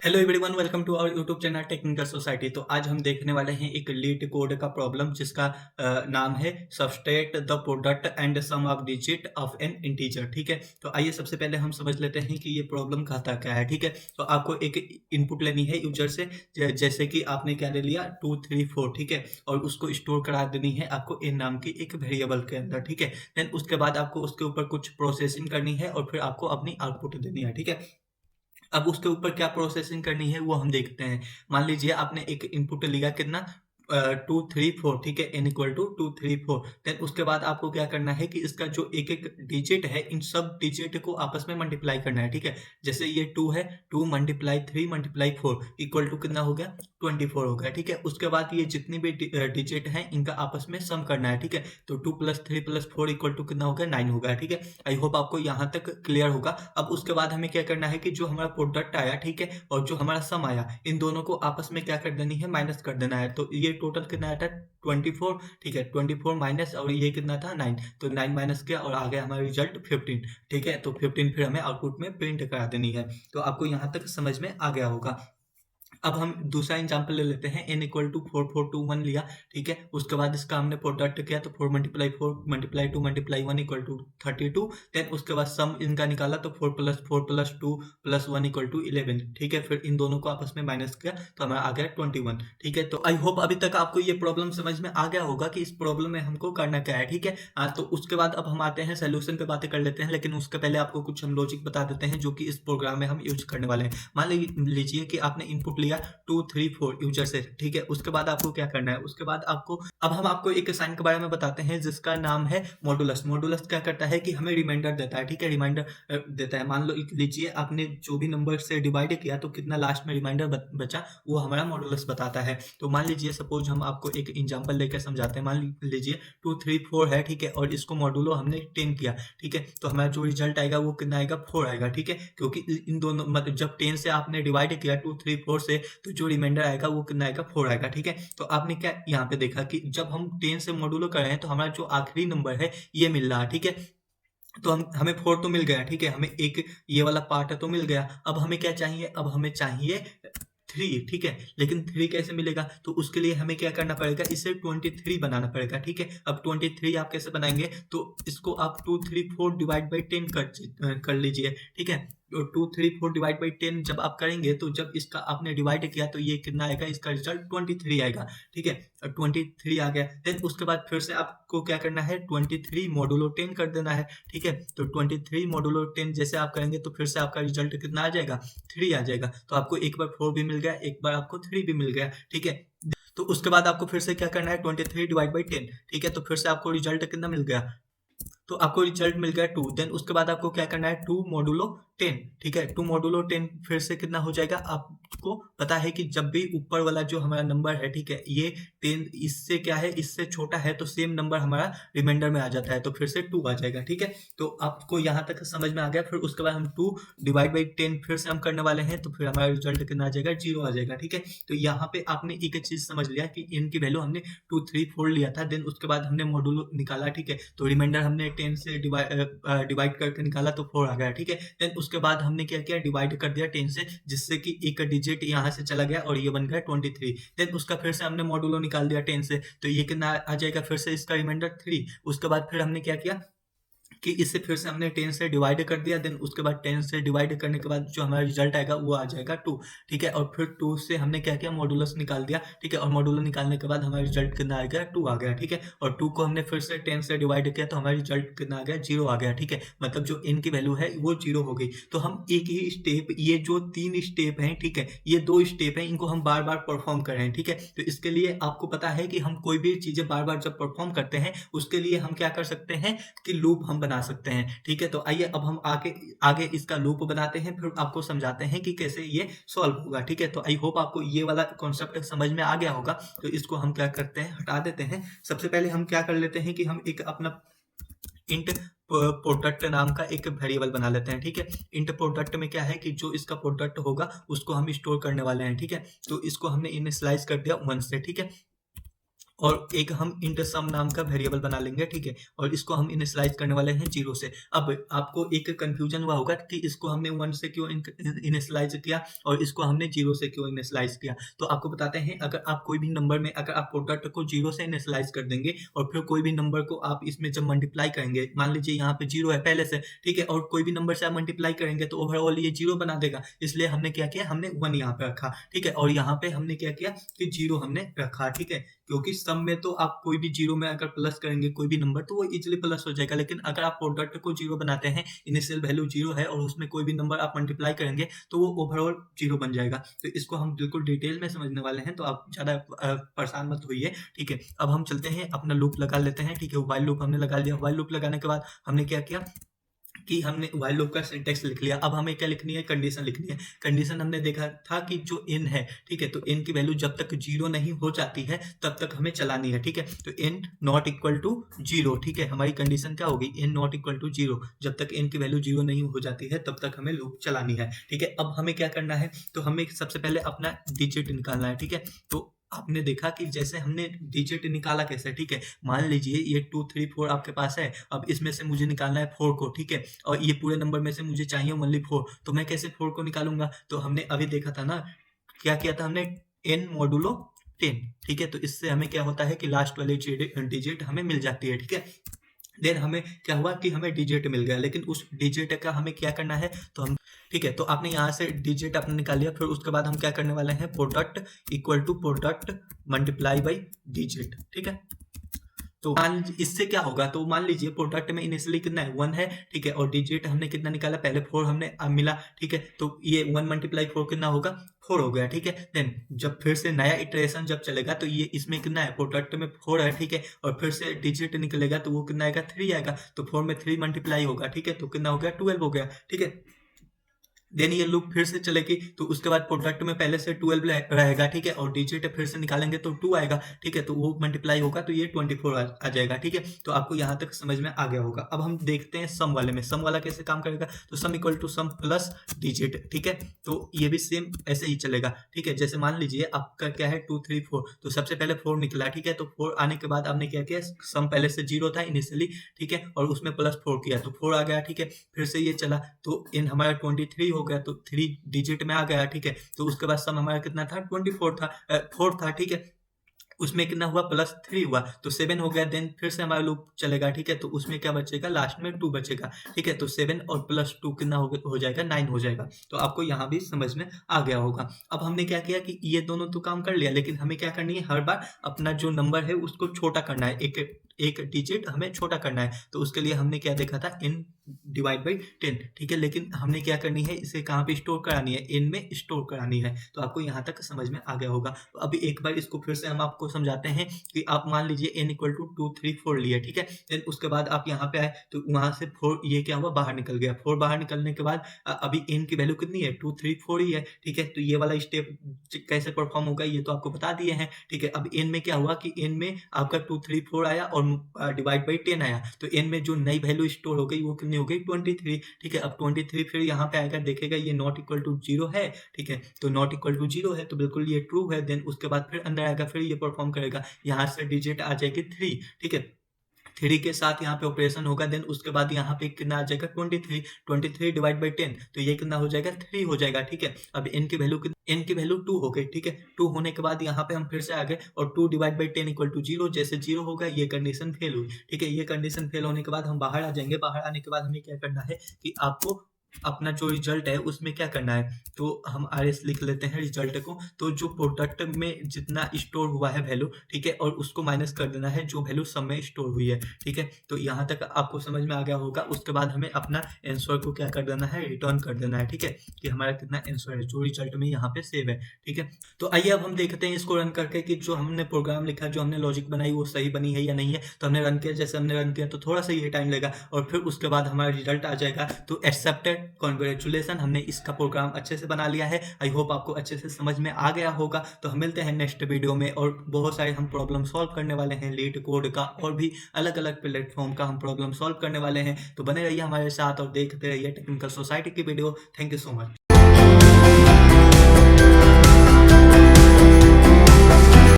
Hello everyone, welcome to our YouTube channel technical society. तो आज हम देखने वाले हैं एक लीड कोड का प्रॉब्लम जिसका नाम है subtract the product and sum of digit of an integer. ठीक है, तो आइए सबसे पहले हम समझ लेते हैं कि ये प्रॉब्लम कहता क्या है। ठीक है, तो आपको एक इनपुट लेनी है यूजर से, जैसे कि आपने क्या ले लिया 2 3 4। ठीक है, और उसको स्टोर करा देनी है आपको एन नाम की एक वेरिएबल के अंदर। ठीक है, देन उसके बाद आपको उसके ऊपर कुछ प्रोसेसिंग करनी है और फिर आपको अपनी आउटपुट देनी है। ठीक है, अब उसके ऊपर क्या प्रोसेसिंग करनी है वो हम देखते हैं। मान लीजिए आपने एक इनपुट लिया कितना 2 3 4। ठीक है, n इक्वल टू 2 3 4। देन उसके बाद आपको क्या करना है कि इसका जो एक एक डिजिट है इन सब डिजिट को आपस में मल्टीप्लाई करना है। ठीक है, जैसे ये 2 है, 2 मल्टीप्लाई 3 मल्टीप्लाई 4 इक्वल टू कितना हो गया 24 हो गया। ठीक है, उसके बाद ये जितनी भी डिजिट हैं इनका आपस में सम करना है। ठीक है, तो 2 प्लस 3 प्लस 4 इक्वल टू कितना हो गया 9 हो गया। ठीक है, आई होप आपको यहाँ तक क्लियर होगा। अब उसके बाद हमें क्या करना है कि जो हमारा प्रोडक्ट आया, ठीक है, और जो हमारा सम आया, इन दोनों को आपस में क्या कर देनी है, माइनस कर देना है। तो ये टोटल कितना आया था 24। ठीक है, 24 माइनस और ये कितना था 9, तो 9 माइनस किया और आ गया हमारा रिजल्ट 15। ठीक है, तो 15 फिर हमें आउटपुट में प्रिंट करा देनी है। तो आपको यहाँ तक समझ में आ गया होगा। अब हम दूसरा एग्जांपल ले लेते हैं। n इक्वल टू 4 4 2 1 लिया। ठीक है, उसके बाद इसका हमने प्रोडक्ट किया तो 4 multiply 4 multiply 2 multiply 1 equal to 32। Then उसके बाद सम इनका निकाला तो 4 प्लस 2 प्लस 1 इक्वल टू 11। ठीक है, फिर इन दोनों को आपस में माइनस किया तो हमारा आ गया 21। ठीक है, तो आई होप अभी तक आपको ये प्रॉब्लम समझ में आ गया होगा कि इस प्रॉब्लम में हमको करना क्या है। ठीक है, तो उसके बाद अब हम आते हैं सोल्यूशन पे बातें कर लेते हैं, लेकिन उसके पहले आपको कुछ हम लॉजिक बता देते हैं जो कि इस प्रोग्राम में हम यूज करने वाले हैं। मान लीजिए कि आपने इनपुट लिया 2 3 4 यूजर से। ठीक है, उसके बाद आपको क्या करना है, उसके बाद आपको अब हम आपको एक साइन के बारे में बताते हैं जिसका नाम है मॉडुलस। मॉडुलस क्या करता है कि हमें रिमाइंडर देता है। ठीक है, रिमाइंडर देता है। मान लो लीजिए आपने जो भी नंबर से डिवाइड किया तो कितना लास्ट में रिमाइंडर बचा, वो हमारा मॉडुलस बताता है। तो मान लीजिए सपोज हम आपको एक एग्जांपल लेकर समझाते हैं। मान लीजिए 2 3 4 है। ठीक है, और इसको मॉडुलो हमने 10 किया। ठीक है, तो हमारा जो रिजल्ट आएगा वो कितना आएगा 4 आएगा। ठीक है, क्योंकि इन दोनों मतलब जब 10 से आपने डिवाइड किया 2 3 4 से, तो जो रिमाइंडर आएगा वो कितना आएगा 4 आएगा। ठीक है, तो आपने क्या यहाँ पे देखा कि जब हम 10 से मॉडुलो कर रहे हैं तो हमारा जो आखिरी नंबर है ये मिल रहा है। ठीक है, तो हमें 4 तो मिल गया। ठीक है, हमें एक ये वाला पार्ट तो मिल गया। अब हमें क्या चाहिए, अब हमें चाहिए 3। ठीक है, लेकिन 3 कैसे मिलेगा, तो उसके लिए हमें क्या करना पड़ेगा, इसे 23 बनाना पड़ेगा। ठीक है, अब 23 आप कैसे बनाएंगे, तो इसको आप 2 3 4 डिवाइड बाई 10 कर लीजिए। ठीक है, 2 3 4 डिवाइड बाई 10 जब आप करेंगे तो जब इसका आपने डिवाइड किया तो ये कितना आएगा, इसका रिजल्ट 23 आएगा। ठीक है, 23 आ गया। देन उसके बाद फिर से आपको क्या करना है, 23 मॉडुलो 10 कर देना है। ठीक है, तो 23 मॉडुलो 10 जैसे आप करेंगे तो फिर से आपका रिजल्ट कितना आ जाएगा 3 आ जाएगा। तो आपको एक बार 4 भी मिल गया, एक बार आपको 3 भी मिल गया। ठीक है, तो उसके बाद आपको फिर से क्या करना है 23 डिवाइड बाई 10। ठीक है, तो फिर से आपको रिजल्ट कितना मिल गया, तो आपको रिजल्ट मिल गया 2। देन उसके बाद आपको क्या करना है 2 मॉडुलो 10। ठीक है, 2 मॉडुलो 10 फिर से कितना हो जाएगा, आपको पता है कि जब भी ऊपर वाला जो हमारा नंबर है, ठीक है, ये 10 इससे क्या है, इससे छोटा है तो सेम नंबर हमारा रिमाइंडर में आ जाता है, तो फिर से 2 आ जाएगा। ठीक है, तो आपको यहाँ तक समझ में आ गया। फिर उसके बाद हम 2 डिवाइड बाई 10 फिर से हम करने वाले हैं, तो फिर हमारा रिजल्ट कितना आ जाएगा 0 आ जाएगा। ठीक है, तो यहाँ पे आपने एक चीज समझ लिया कि इनकी वैल्यू हमने 2 3 4 लिया था। देन उसके बाद हमने मॉडुलो निकाला। ठीक है, तो रिमाइंडर हमने 10 से डिवाइड करके निकाला तो 4 आ गया। ठीक है, देन उसके बाद हमने क्या किया, डिवाइड कर दिया 10 से, जिससे कि एक डिजिट यहाँ से चला गया और ये बन गया 23। देन उसका फिर से हमने मॉडुलो निकाल दिया 10 से, तो ये कितना आ जाएगा, फिर से इसका रिमाइंडर 3। उसके बाद फिर हमने क्या किया कि इसे फिर से हमने 10 से डिवाइड कर दिया। देन उसके बाद 10 से डिवाइड करने के बाद जो हमारा रिजल्ट आएगा वो आ जाएगा 2। ठीक है, और फिर 2 से हमने क्या किया, मॉडुलस निकाल दिया। ठीक है, और मॉडुलस निकालने के बाद हमारा रिजल्ट कितना आ गया 2 आ गया। ठीक है, और 2 को हमने फिर से 10 से डिवाइड किया तो हमारा रिजल्ट कितना आ गया 0 आ गया। ठीक है, मतलब जो n की वैल्यू है वो 0 हो गई। तो हम एक ही स्टेप, ये जो 3 स्टेप हैं, ठीक है, ये 2 स्टेप हैं, इनको हम बार बार परफॉर्म कर रहे हैं। ठीक है, तो इसके लिए आपको पता है कि हम कोई भी चीजें बार बार जब परफॉर्म करते हैं उसके लिए हम क्या कर सकते हैं कि लूप हम बना सकते हैं। ठीक है, तो आइए अब हम आगे आगे इसका लूप बनाते हैं, फिर आपको समझाते हैं कि कैसे ये सॉल्व होगा। ठीक है, तो आई होप आपको ये वाला कॉन्सेप्ट समझ में आ गया होगा। तो इसको हम क्या करते हैं, हटा देते हैं। सबसे पहले हम क्या कर लेते हैं कि हम एक अपना इंट प्रोडक्ट नाम का एक वेरिएबल बना लेते हैं। ठीक है, इंट प्रोडक्ट में क्या है कि जो इसका प्रोडक्ट होगा उसको हम स्टोर करने वाले हैं। ठीक है, तो इसको हमने इनिशियलाइज कर दिया 1 से। ठीक है, और एक हम इंट सम नाम का वेरिएबल बना लेंगे, ठीक है? और इसको हम इनिशियलाइज़ करने वाले हैं 0 से। अब आपको एक कन्फ्यूजन हुआ होगा कि इसको हमने 1 से क्यों इनिशियलाइज़ किया और इसको हमने 0 से क्यों इनिशियलाइज़ किया। तो आपको बताते हैं, अगर आप कोई भी नंबर में अगर आप प्रोडक्ट को 0 से इनिशियलाइज़ कर देंगे और फिर कोई भी नंबर को आप इसमें जब मल्टीप्लाई करेंगे, मान लीजिए यहाँ पे 0 है पहले से, ठीक है? और कोई भी नंबर से आप मल्टीप्लाई करेंगे तो ओवरऑल ये 0 बना देगा। इसलिए हमने क्या किया, हमने 1 यहाँ पे रखा, ठीक है? और यहाँ पे हमने क्या किया कि 0 हमने रखा, ठीक है? क्योंकि सम में तो आप कोई भी 0 में अगर प्लस करेंगे कोई भी नंबर तो वो ईज़िली प्लस हो जाएगा। लेकिन अगर आप प्रोडक्ट को 0 बनाते हैं, इनिशियल वैल्यू 0 है और उसमें कोई भी नंबर आप मल्टीप्लाई करेंगे तो वो ओवरऑल 0 बन जाएगा। तो इसको हम बिल्कुल डिटेल में समझने वाले हैं, तो आप ज़्यादा परेशान मत होइए, ठीक है? अब हम चलते हैं, अपना लूप लगा लेते हैं, ठीक है? व्हाइल लूप हमने लगा लिया। व्हाइल लूप लगाने के बाद हमने क्या किया कि हमने व्हाइल लूप का सिंटैक्स लिख लिया। अब हमें क्या लिखनी है, कंडीशन लिखनी है। कंडीशन हमने देखा था कि जो n है, ठीक है? तो n की वैल्यू जब तक 0 नहीं हो जाती है तब तक हमें चलानी है, ठीक है? तो n नॉट इक्वल टू 0, ठीक है? हमारी कंडीशन क्या होगी, n नॉट इक्वल टू 0। जब तक n की वैल्यू 0 नहीं हो जाती है तब तक हमें लूप चलानी है, ठीक है? अब हमें क्या करना है, तो हमें सबसे पहले अपना डिजिट निकालना है, ठीक है? तो आपने देखा कि जैसे हमने डिजिट निकाला कैसे, ठीक है? मान लीजिए ये 2, 3, 4 आपके पास है। अब इसमें से मुझे निकालना है 4 को, ठीक है? और ये पूरे नंबर में से मुझे चाहिए ओनली 4, तो मैं कैसे 4 को निकालूंगा? तो हमने अभी देखा था ना, क्या किया था हमने, n मॉडुलो 10, ठीक है? तो इससे हमें क्या होता है कि लास्ट वाली डिजिट हमें मिल जाती है, ठीक है? देन हमें क्या हुआ कि हमें डिजिट मिल गया, लेकिन उस डिजिट का हमें क्या करना है, तो हम, ठीक है? तो आपने यहाँ से डिजिट आपने निकाल लिया, फिर उसके बाद हम क्या करने वाले हैं, product equal to product multiply by digit, ठीक है? तो इससे क्या होगा, तो मान लीजिए प्रोडक्ट में इनिशियली कितना है, 1 है, ठीक है? और डिजिट हमने कितना निकाला, पहले 4 हमने मिला, ठीक है? तो ये 1 मल्टीप्लाई 4 कितना होगा, 4 हो गया, ठीक है? देन जब फिर से नया इटरेशन जब चलेगा तो ये इसमें कितना है, प्रोडक्ट में 4 है, ठीक है? और फिर से डिजिट निकलेगा तो वो कितना आएगा, 3 आएगा। तो 4 में 3 मल्टीप्लाई होगा, ठीक है? तो कितना हो गया, 12 हो गया, ठीक है? देन ये लूप फिर से चलेगी, तो उसके बाद प्रोडक्ट में पहले से 12 रहेगा, ठीक है? और डिजिट फिर से निकालेंगे तो 2 आएगा, ठीक है? तो वो मल्टीप्लाई होगा तो ये 24 आ जाएगा, ठीक है? तो आपको यहाँ तक समझ में आ गया होगा। अब हम देखते हैं सम वाले में, सम वाला कैसे काम करेगा। तो sum equal to sum plus digit, ठीक है? तो ये भी सेम ऐसे ही चलेगा, ठीक है? जैसे मान लीजिए आपका क्या है, 2, 3, 4, तो सबसे पहले 4 निकला, ठीक है? तो 4 आने के बाद आपने क्या किया, सम पहले से 0 था इनिशियली, ठीक है? और उसमें प्लस 4 किया तो 4 आ गया, ठीक है? फिर से ये चला तो इन हमारा 23 हो गया, तो 3 डिजिट में आ गया, ठीक है? तो उसके बाद सम हमारा कितना था, 24 था, 4 था, ठीक है? उसमें कितना हुआ, +3 हुआ, तो 7 हो गया। देन फिर से हमारा लूप चलेगा, ठीक है? तो उसमें क्या बचेगा, लास्ट में 2 बचेगा, ठीक है? तो 7 और +2 कितना हो जाएगा, 9 हो जाएगा। तो आपको यहाँ भी समझ में आ गया होगा। अब हमने क्या किया कि ये दोनों तो काम कर लिया, लेकिन हमें क्या करनी है, हर बार अपना जो नंबर है उसको छोटा करना है, एक डिजिट हमें छोटा करना है। तो उसके लिए हमने क्या देखा था, n डिवाइड बाई 10, ठीक है? लेकिन हमने क्या करनी है, इसे कहाँ पे स्टोर करानी है, n में स्टोर करानी है। तो आपको यहाँ तक समझ में आ गया होगा। तो अभी एक बार इसको फिर से हम आपको समझाते हैं कि आप मान लीजिए n इक्वल टू 2, 3, 4 लिए, ठीक है? देन उसके बाद आप यहाँ पे आए तो वहाँ से 4 ये क्या हुआ, बाहर निकल गया। 4 बाहर निकलने के बाद अभी n की वैल्यू कितनी है, 2, 3, 4 ही है, ठीक है? तो ये वाला स्टेप कैसे परफॉर्म होगा ये तो आपको बता दिए हैं, ठीक है? अब n में क्या हुआ कि n में आपका 2, 3, 4 आया और डिवाइड बाई 10 आया, तो n में जो नई वैल्यू स्टोर हो गई वो कितनी हो गई, 23, ठीक है? अब 23 फिर यहाँ पे आएगा, देखेगा ये नॉट इक्वल टू 0 है, ठीक है? तो नॉट इक्वल टू 0 है तो बिल्कुल ये ट्रू है। देन उसके बाद फिर अंदर आएगा, फिर ये परफॉर्म करेगा, यहाँ से डिजिट आ जाएगी 3, ठीक है? 3 के साथ यहाँ पे ऑपरेशन होगा। देन उसके बाद यहाँ पे कितना आ जाएगा, 23 डिवाइड बाई 10, तो ये कितना हो जाएगा, 3 हो जाएगा, ठीक है? अब n की वैल्यू 2 हो गई, ठीक है? 2 होने के बाद यहाँ पे हम फिर से आ गए और 2 डिवाइड बाई 10 इक्वल टू 0, जैसे 0 होगा ये कंडीशन फेल हुई, ठीक है? ये कंडीशन फेल होने के बाद हम बाहर आ जाएंगे। बाहर आने के बाद हमें क्या करना है कि आपको अपना जो रिजल्ट है उसमें क्या करना है, तो हम RS लिख लेते हैं रिजल्ट को। तो जो प्रोडक्ट में जितना स्टोर हुआ है वैल्यू, ठीक है? और उसको माइनस कर देना है जो वैल्यू सम में स्टोर हुई है, ठीक है? तो यहाँ तक आपको समझ में आ गया होगा। उसके बाद हमें अपना आंसर को क्या कर देना है, रिटर्न कर देना है, ठीक है? कि हमारा कितना आंसर है जो रिजल्ट में यहाँ पे सेव है, ठीक है? तो आइए अब हम देखते हैं इसको रन करके कि जो हमने प्रोग्राम लिखा, जो हमने लॉजिक बनाई वो सही बनी है या नहीं है। तो हमने रन किया, जैसे हमने रन किया तो थोड़ा सा ये टाइम लगेगा और फिर उसके बाद हमारा रिजल्ट आ जाएगा। तो एक्सेप्टेड, कॉन्ग्रेचुलेसन, हमने इसका प्रोग्राम अच्छे से बना लिया है। आई होप आपको अच्छे से समझ में आ गया होगा। तो हम मिलते हैं नेक्स्ट वीडियो में और बहुत सारे हम प्रॉब्लम सॉल्व करने वाले हैं, लीड कोड का और भी अलग अलग प्लेटफॉर्म का हम प्रॉब्लम सॉल्व करने वाले हैं। तो बने रहिए हमारे साथ और देखते रहिए टेक्निकल सोसाइटी की video. Thank you so much.